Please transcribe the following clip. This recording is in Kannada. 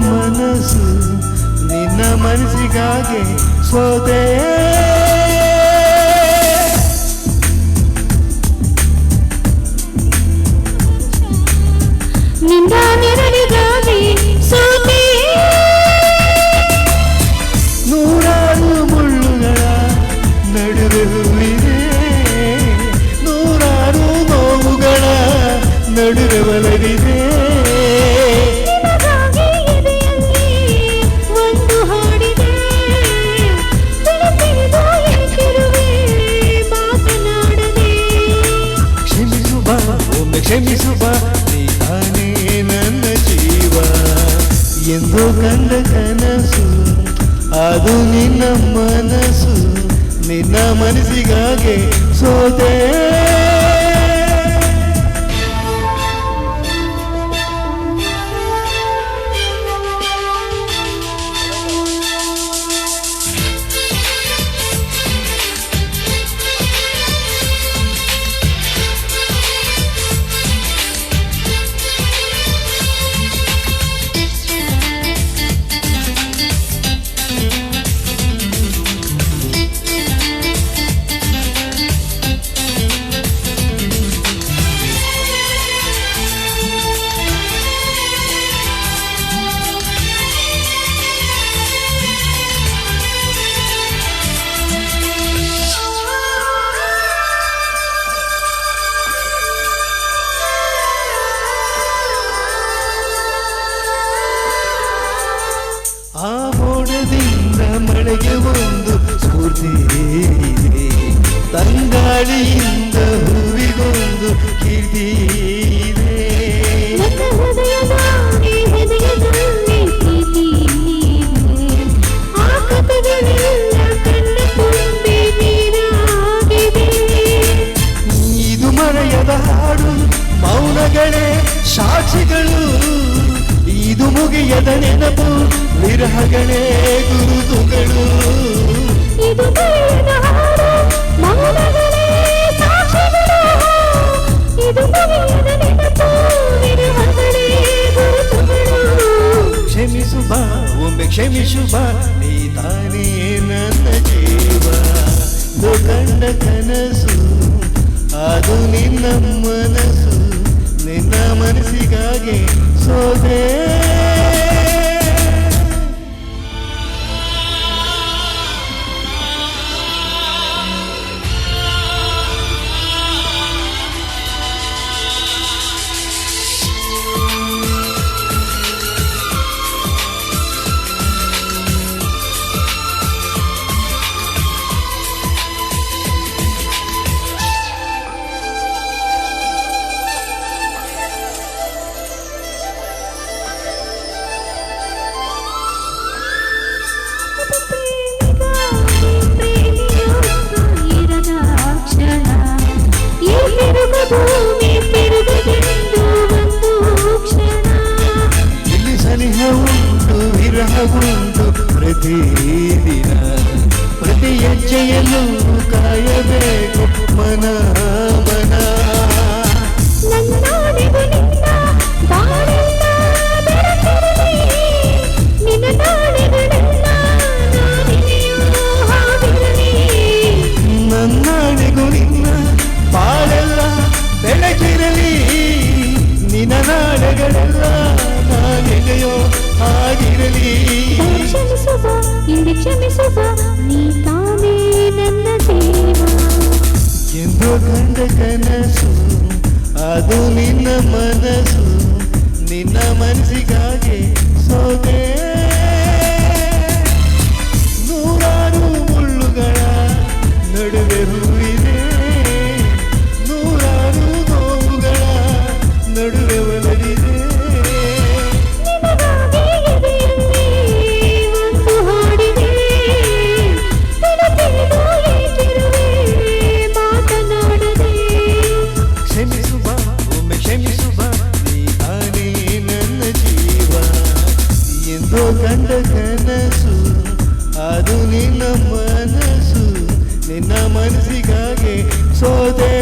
ಮನಸ್ಸು ನಿನ್ನ ಮನಸ್ಸಿಗಾಗಿ ಸೋತೆ ನಿನ್ನ ನೆರಳಿಗಾಗಿ ಸೋತೆ ನೂರಾರು ಮುಳ್ಳುಗಳ ನಡುವೆ ಹೂವಿದೆ ನೂರಾರು ನೋವುಗಳ ನಡುವೆ ಒಲವಿದೆ ಒಂದು ಹಾಡಿದೆ ಮಾತನಾಡದೆ ಕ್ಷಮಿಸು ಬಾ ಒಮ್ಮೆ ಕ್ಷಮಿಸು ಬಾ ನೀ ತಾನೇ ನನ್ನ ಜೀವ ಎಂದು ಕಂಡ ಕನಸು ಅದು ನಿನ್ನ ಮನಸ್ಸು ನಿನ್ನ ಮನಸ್ಸಿಗಾಗಿ ಸೋತೆ ಆ ಮೋಡದಿಂದ ಮಳೆಗೆ ಒಂದು ಸ್ಫೂರ್ತಿ ಇದೆ ತಂಗಾಳಿಯಿಂದ ಹೂವಿಗೊಂದು ಕೀರ್ತಿ ಇದೆ ಇದು ಮರೆಯದ ಹಾಡು ಮೌನಗಳೇ ಸಾಕ್ಷಿಗಳು ಇದು ಮುಗಿಯದ ನೆನಪು ವಿರಹಗಳೇ ಗುರುತುಗಳು ಇದು ಮೌನಗಳೇ ಸಾಕ್ಷಿಗಳು ಇದು ಮುಗಿಯದ ನೆನಪು ವಿರಹಗಳೇ ಗುರುತುಗಳು ಕ್ಷಮಿಸು ಬಾ ಒಮ್ಮೆ ಕ್ಷಮಿಸು ಬಾ ನೀ ತಾನೇ ನನ್ನ ಜೀವ ಕಂಡ ಕನಸು ಅದು ನಿನ್ನ ಮನಸ್ಸು ನಿನ್ನ ಮನಸ್ಸಿಗಾಗಿ ಸೋದೆ ಇಲ್ಲಿ ಸನಿಹ ಉಂಟು ವಿರಹ ಉಂಟು ಪ್ರತಿದಿನ ಪ್ರತಿ ಹೆಜ್ಜೆಯಲ್ಲೂ ಕಾಯಬೇಕು ಮನ ಮನ ನನ್ನಾಣೆಗೂ ನಿನ್ನ ಬಾಳೆಲ್ಲ ಬೆಳಕಿರಲಿ ನಿನ್ನ ನಾಳೆಗಳೆಲ್ಲ ನಾನೆಗೆಯೋ ಆಗಿರಲಿ ಕ್ಷಮಿಸುವ ನೀ ತಾನೇ ನನ್ನ ಜೀವ ಎಂದು ಕಂಡ ಕನಸು ಅದು ನಿನ್ನ ಮನಸ್ಸು ನಿನ್ನ ಮನಸ್ಸಿಗಾಗಿ ಸೋದೆ ನೂರಾರು ಮುಳ್ಳುಗಳ ನಡುವೆ ಹೂವಿದೆ ನೂರಾರು ನೋವುಗಳ ನಡುವೆ ಒಲವಿದೆ ಒಂದು ಹಾಡಿದೆ ಮಾತನಾಡದೆ ಕ್ಷಮಿಸು ಬಾ ಒಮ್ಮೆ ಕ್ಷಮಿಸು ಬಾ ನೀ ತಾನೇ ನನ್ನ ಜೀವ ಎಂದು ಕಂಡ ಕನಸು ಅದು ನಿನ್ನ ಮನಸ್ಸು ನಿನ್ನ ಮನಸ್ಸಿಗಾಗಿ ಸೋದೆ